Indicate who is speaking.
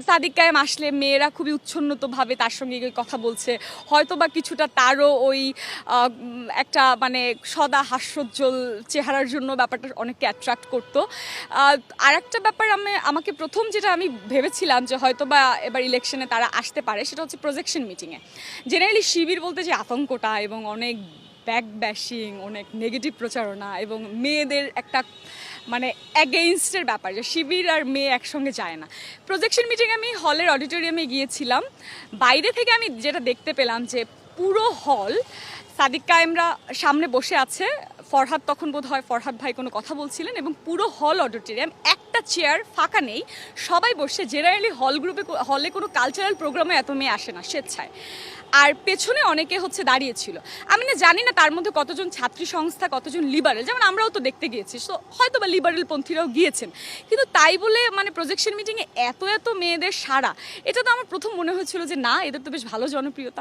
Speaker 1: সাদিক কায়েম আসলে মেয়েরা খুবই উচ্ছন্নতভাবে তার সঙ্গে গিয়ে কথা বলছে, হয়তো বা কিছুটা তারও ওই একটা মানে সদা হাস্যোজ্জ্বল চেহারার জন্য ব্যাপারটা অনেককে অ্যাট্রাক্ট করতো। আর একটা ব্যাপার আমাকে প্রথম যেটা আমি ভেবেছিলাম যে হয়তো বা এবার ইলেকশনে তারা আসতে পারে, সেটা হচ্ছে প্রজেকশন মিটিংয়ে। জেনারেলি শিবির বলতে যে আতঙ্কটা এবং অনেক ব্যাক ব্যাশিং, অনেক নেগেটিভ প্রচারণা এবং মেয়েদের একটা মানে অ্যাগেইনস্টের ব্যাপার, যে শিবির আর মেয়ে একসঙ্গে যায় না। প্রজেকশন মিটিংয়ে আমি হলের অডিটোরিয়ামে গিয়েছিলাম, বাইরে থেকে আমি যেটা দেখতে পেলাম যে পুরো হল সাদিক কায়েমরা সামনে বসে আছে, ফরহাদ তখন বোধ হয় ফরহাদ ভাই কোনো কথা বলছিলেন, এবং পুরো হল অডিটোরিয়াম একটা চেয়ার ফাঁকা নেই, সবাই বসে। জেনারেলি হলে কোনো কালচারাল প্রোগ্রামে এত মেয়ে আসে না স্বেচ্ছায়। আর পেছনে অনেকে হচ্ছে দাঁড়িয়েছিল। আমি না জানি না তার মধ্যে কতজন ছাত্রী সংস্থা, কতজন লিবারেল, যেমন আমরাও তো দেখতে গিয়েছি, তো হয়তো বা লিবারেল পন্থীরাও গিয়েছেন, কিন্তু তাই বলে মানে প্রজেকশন মিটিংয়ে এত এত মেয়েদের সারা, এটা তো আমার প্রথম মনে হয়েছিল যে না, এদের তো বেশ ভালো জনপ্রিয়তা।